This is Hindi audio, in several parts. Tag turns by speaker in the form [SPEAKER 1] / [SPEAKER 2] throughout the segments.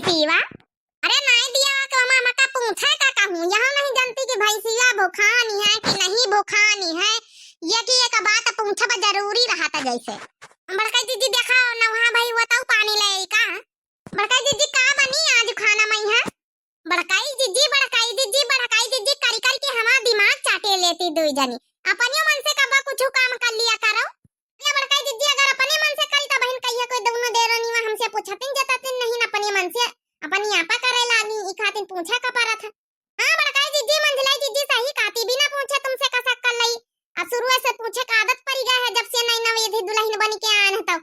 [SPEAKER 1] भैंसिया। अरे नहीं दिया तो मामा का पूछे का कहूँ, यहाँ नहीं जानती कि भैंसिया भूखानी है कि नहीं भूखानी है। ये कि एक बात पूछब जरूरी रहा था जैसे। बड़का दीदी देखा ना वहाँ भाई बताओ पानी ले का। बड़का दीदी का बनी आज खाना में है। बड़काई दीदी करी करी के हमारा दिमाग चाटे लेती दो जनी। अपने मन से कब कुछ काम कर लिया करो। ये बड़काई दीदी अगर अपने मन से करी तो बहन कहिया कोई दोनों देरनी में हमसे पूछतिन जतातिन नहीं अपने मन से अपनी आपा करे लानी ई खातिन पूछा का पारा था। हां बड़काई दीदी मंझलाई दीदी सही काती बिना पूछे तुमसे का कर लई। अब शुरू से पूछे का आदत पड़ गया है जब से नई नई थी दुल्हन बन के आन तो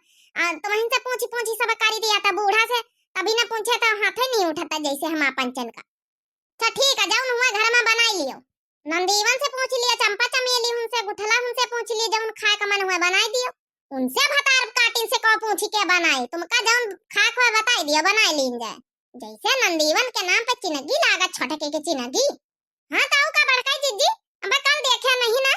[SPEAKER 1] तुमहन से पूछी सब करी दिया था बूढ़ा से तभी ना पूछे तो हाथ ही नहीं उठाता जैसे हम पंचन का। अच्छा ठीक है जाओ हुआ घर में बनाई लियो। नंदीवन से पूछ लिया, चंपा चमेली उनसे गुठला उनसे पूछ लिया, जब खाए का मन हुआ बनाई दियो। उनसे भतार काटिन से को पूछी के बनाई तुमका जब खा खो बताई दियो बनाई लीन जाए। जैसे नंदीवन के नाम पे चिनगी लागत छोटके के चिनगी। हां ताऊ का बड़काई दीदी अब कल देखे नहीं ना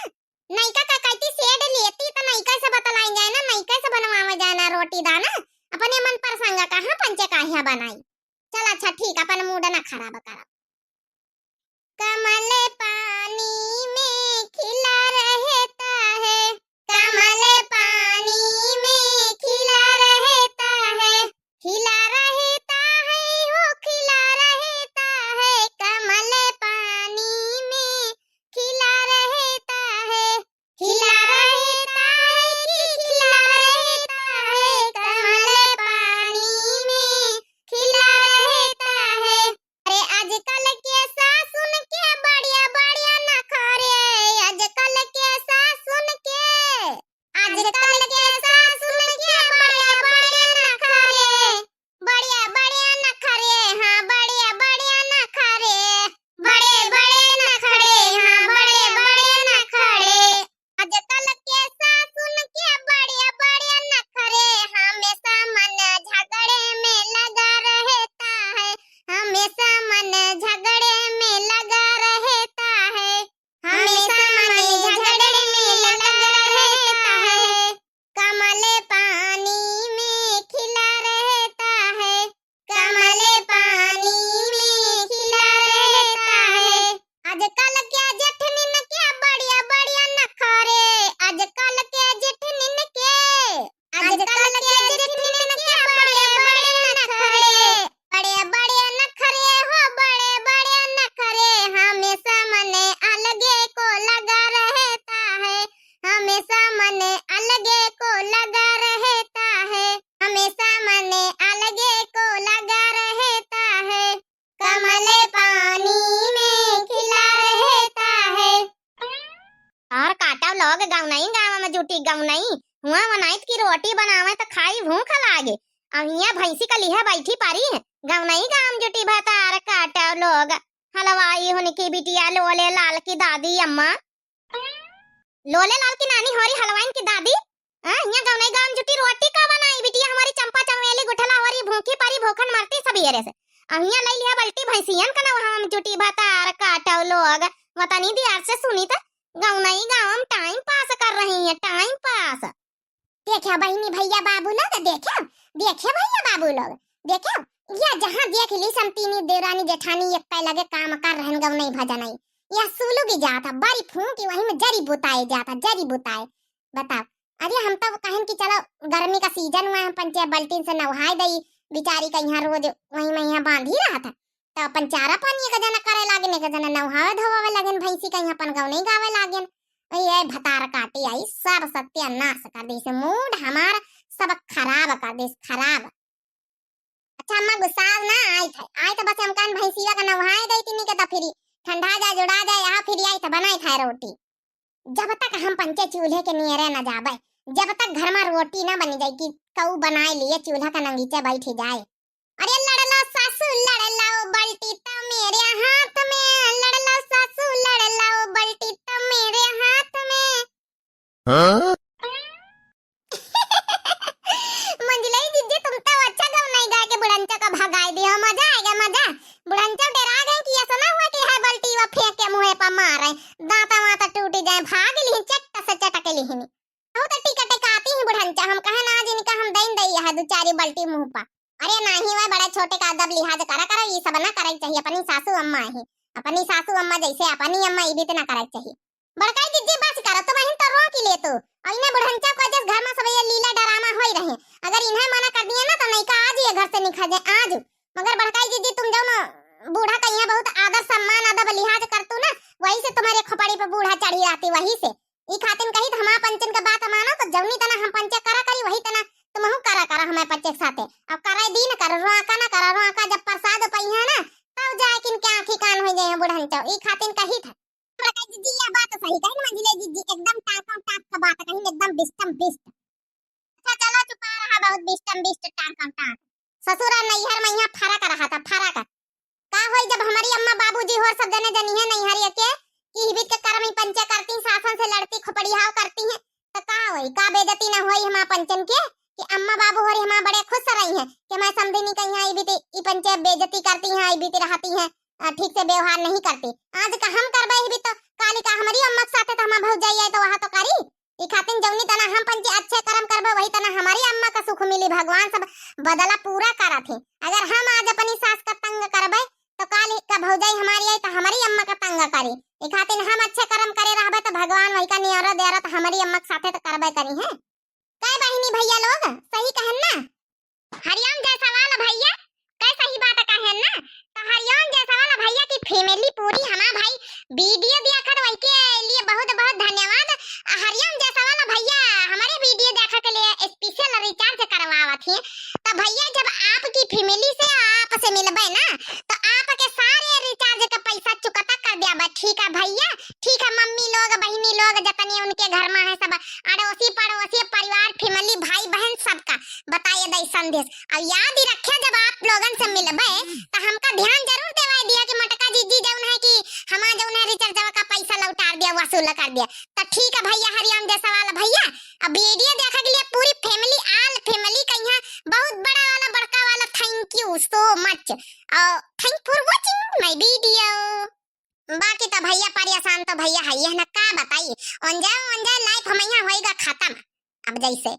[SPEAKER 1] नईका का कहती सेड लेती तो नईका से बतलाई जाए ना नईका से बनवावे जाए ना रोटी दाना अपने मन पर संगा कहां पंचे काहिया बनाई। चल अच्छा ठीक अपन मूड ना खराब करा। कमल पानी में खिला रहता है, कमल पानी में खिला रहता है, खिला रहता है वो खिला रहता है, कमल पानी में खिला रहता है, खिला रहता है कि खिला रहता है, कमल पानी में खिला रहता है। अरे आजकल के सासुन के बढ़िया बढ़िया नखरे, आजकल के सासुन के, आजकल के सासुन के बढ़िया बढ़िया नखरे, बढ़िया बढ़िया नखरे, हाँ बढ़िया बढ़िया नखरे, बड़े बड़े नखरे, हाँ बड़े बड़े नखरे। आजकल के सासुन के बढ़िया बढ़िया नखरे, हमेशा मन झगड़े में लगा रहता है, हमेशा मन झगड़े में लगा रहता है, हमेशा मन झगड़े में लगा रहता है। कमल पानी में खिला रहता है, कमल पानी में खिला रहता है। आजकल के जेठनिन के बढ़िया बढ़िया नखरे, आजकल के जेठनिन के, आजकल के जेठनिन के बढ़िया बढ़िया नखरे, बड़े बड़े नखरे हो बड़े बड़े नखरे, हमेशा मन अलगे को लगा रहता है, हमेशा मन अलगे को लगा रहता है, हमेशा मन अलगे को लगा रहता है। कमल पानी में खिला रहता है। और काटा लोग गाँव नहीं गाँव में जुटी गाँव नहीं हुआ बनाइत की रोटी बनावे तो खाई भूख लागे। अब यहाँ भैंसी का लिहा बैठी पारी है गाँव नहीं गाँव जुटी भतार काटा लोग हलवाई होने की बिटिया लोले लाल की दादी अम्मा लोले लाल की नानी होरी हलवाइन की दादी। यहाँ गाँव नहीं गाँव जुटी रोटी का बनाई बिटिया हमारी चंपा चमेली गुठला होरी भूखी पारी भूखन मरती सब येरे से। अब यहाँ ले लिया बल्टी भैंसियन का ना हम जुटी भतार काटा लोग वता नहीं दियार से सुनी तो गाँव नहीं गाँव टाइम पास कर रही है टाइम पास। देखा बहनी भैया बाबू लोग देखे देखे भैया बाबू लोग देखे या जहाँ देख ली संतीनी देवरानी जेठानी एक पै लगे काम कर रहन गाँव नहीं भजा नहीं या सुलू की जाता बड़ी फूंकी वहीं में जरी बुताए जाता जरी बुताए। बताओ अरे हम तो कहन की चलो गर्मी का सीजन हुआ है पंचे बल्टी से नहाई दई बिचारी का यहाँ रोज वहीं में यहाँ बांध ही रहा था तो अपन चारा पानी का जना करे लागने का जना नहावे धोवे लगन भैंसी का यहाँ अपन गाँव नहीं गावे लागन। ये भतार काटी आई सब सत्यानाश कर दे से मूड हमारा सब खराब कर दे खराब। अच्छा अम्मा गुस्सा ना आई तो बस हम कान भैंसिया का नहाए दई तिनी के तो फिर ठंडा जाए जुड़ा जाए यहाँ फिर आई तो बनाई खाए रोटी। जब तक हम पंचे चूल्हे के नियरे न जाबे जब तक घर में रोटी ना बनी जाए कि कऊ बनाए लिए चूल्हा का नंगीचे बैठी जाए। अरे लड़ लो सासू लड़ लो बल्टी तो मेरे हाथ में, लड़ लो सासू लड़ लो बल्टी तो मेरे हाथ में। हाँ? मंजलाई दीदी तुम तो अच्छा गाँव नहीं गा के बुढ़ंचा का भगाई दिया मजा आएगा मजा। बुढ़ंचा डरा गए कि ऐसा ना हुआ कि है बल्टी वो फेंक के मुँह पर मारे दांता वाता टूट जाए भाग ली चट्टा से चटक ली बहुत टिकट आती ही बुढ़ंचा हम कहे ना जिनका हम दई दई है दो चारी बल्टी मुँह पर। अरे नहीं वह बड़े छोटे का अदब लिहाज करा करो, ये सब ना करे चाहिए। अपनी सासू अम्मा है, अपनी सासू अम्मा जैसे अपनी अम्मा ये भी तो ना करे चाहिए। बड़काई दीदी बस करो तो वहीं तो रो की ले तो और इन्हें बुढ़ंचा को जस घर में सब ये लीला ड्रामा होई रहे। अगर इन्हें मना कर दिया ना तो नहीं का आज ये घर से निकल जाए आज। मगर बड़काई दीदी तुम जाओ ना बूढ़ा का यहाँ बहुत आदर सम्मान अदब लिहाज करतू ना, वही से तुम्हारे खोपड़ी पे बूढ़ा चढ़ी आती वही से। ई खातिन कही तो हमारा पंचन का बात मानो तो जवनी तना हम पंचे करा करी वही तना तुम करा करा हमारे पंचे के साथे। अब कराई दी न कर रोका ना कर रोका जब प्रसाद पई है ना तब जाए किन के आंखी कान हो जाए बुढ़ंचा। ई खातिन कही था जी ये बात सही कही मंजिले जी एकदम टाका टाक का बात कही एकदम बिस्टम बिस्ट। अच्छा चलो चुपा रहा बहुत बिस्टम बिस्ट टाका टाक। ससुरा नैहर में यहाँ फरक रहा था फरक का होई जब हमारी अम्मा बाबूजी और सब जने जनी है नैहर के की हिबित के कर्म पंचे करती शासन से लड़ती खोपड़ियाव करती है तो का होई का बेइज्जती ना होई हमारा पंचन के कि अम्मा बाबू और हमारा बड़े खुश रही हैं कि मैं समझी नहीं कहीं आई बीती ई पंचे बेइज्जती करती हैं आई बीती रहती हैं ठीक से व्यवहार नहीं करती। आज का हम करबे ही तो काली का हमारी अम्मा के साथे तो हम भौज जाइए तो वहां तो करी। ई खातिन जौनी तना हम पंचे अच्छे कर्म करबे वही तना हमारी अम्मा का सुख मिली। भगवान सब बदला पूरा करा थे। अगर हम आज अपनी सास का तंग करबे तो काली का भौजाई हमारी आई तो हमारी अम्मा का तंग करी। ई खातिन हम अच्छे कर्म करे रहबे तो भगवान वही का नियरा देरा तो हमारी अम्मा के साथे तो करबे करी है। काय बहिनी भैया लोग सही कहन ना हरिओम जैसा वाला भैया काय सही बात कहन ना तो हरिओम जैसा वाला भैया की फैमिली पूरी हमारा भाई वीडियो देखत वही के लिए बहुत बहुत धन्यवाद। हरिओम जैसा वाला भैया हमारे वीडियो देखा के लिए स्पेशल रिचार्ज करवावत है। तो भैया जब आपकी फैमिली से आप से मिलबे ना तो आपके सारे रिचार्ज का पैसा चुकता कर दिया ठीक है भैया ठीक है। मम्मी लोग बहनी लोग जतनी उनके घर में है सब अड़ोसी पड़ोसी परिवार फैमिली भाई बहन सबका बताइए दई संदेश। और याद ही रखे जब आप लोगन से मिलबे तो हमका ध्यान जरूर देवाई दिया कि मटका जीजी जौन है कि हमारा जौन है रिचार्ज का पैसा लौटा दिया वसूल कर दिया। तो ठीक है भैया हरिओम जैसा वाला भैया अब वीडियो देखने के लिए पूरी फैमिली आल फैमिली का यहाँ बहुत बड़ा वाला बड़का वाला थैंक यू सो मच और thank for watching my video. बाकी तो भैया परेशान तो भैया है ना का बताइए ऑन लाइफ हम यहाँ होएगा खत्म। अब जैसे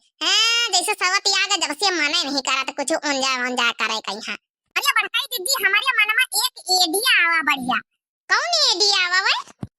[SPEAKER 1] जैसे सवत आगे जब से मना नहीं करा तो कुछ ऑन जा करे कहीं। अरे बड़काई दीदी हमारे मन में एक आइडिया आवा बढ़िया। कौन आइडिया आवा वे?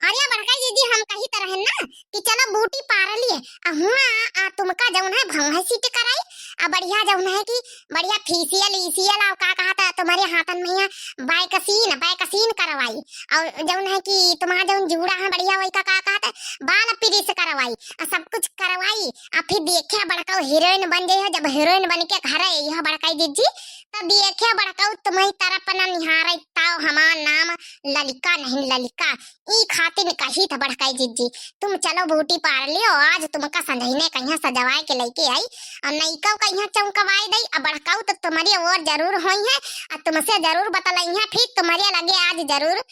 [SPEAKER 1] अरे बड़काई दीदी हम कही तरह ना कि चलो बूटी पार लिए हुआ तुमका जौन है भंगा सीट कराई बढ़िया जौन है कि बढ़िया फेशियल ईसीएल और का कहा था तुम्हारे हाथन में बाइकसीन करवाई और जौन है कि तुम्हारा जौन जुड़ा है बढ़िया वही का कहा था बाल पिरिस करवाई सब कुछ करवाई और फिर देखे बड़का हीरोइन बन जाए। जब हीरोइन बन के घर आई यह बड़काई दीदी तो देखे बड़का तुम्हारी तरफ ना निहारे ताओ हमार नाम ललिका नहीं ललिका ई खातिन कही था बड़काई दीदी तुम चलो बूटी पार लियो आज तुमका संधीने कहीं सजवाए के लेके आई और नईका कहीं चौंकवाई दई अब बड़काऊ तो तुम्हारी और जरूर होई है और तुमसे जरूर बतलाई है फिर तुम्हारे लगे आज जरूर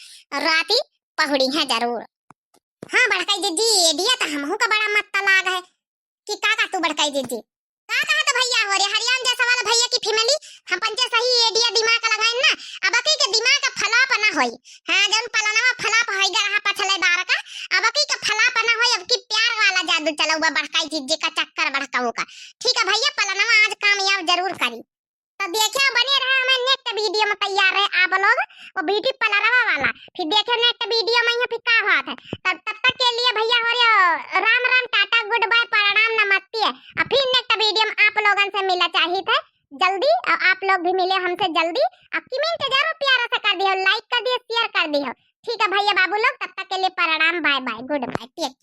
[SPEAKER 1] राती पहुड़ी है जरूर। हाँ बड़काई दीदी एडिया तो हमहू का बड़ा मत लाग है कि का तू बड़काई दीदी का कहा तो भैया हो रे हरियाणा जैसा वाला भैया की फैमिली हम पंचे सही एडिया दिमाग लगाइन ना अब अकी के दिमाग का फलाप ना होई। हां जौन पलनवा फलाप होई गा रहा पछलेदार का अब अकी का फलाप ना होई अब की प्यार वाला जादू चलाऊबा बड़काई चीज का चक्कर बड़काऊ का ठीक है भैया पलनवा आज कामयाब जरूर करी। तो देखिए बने रहे हमें नेक्स्ट वीडियो में तैयार है आप लोग वो ब्यूटी पार्लरवा वाला फिर देखे नेक्स्ट वीडियो में यहाँ फिर का बात है। तब तक के लिए भैया हो रे Ram Ram tata good bye प्रणाम नमस्ते। और फिर नेक्स्ट वीडियो में आप लोगन से मिला चाहिए थे जल्दी और आप लोग भी मिले हमसे जल्दी। आप कमेंट जरूर प्यारा से कर दियो लाइक कर दियो शेयर कर दियो ठीक है भैया बाबू लोग। तब तक के लिए प्रणाम bye bye good bye take.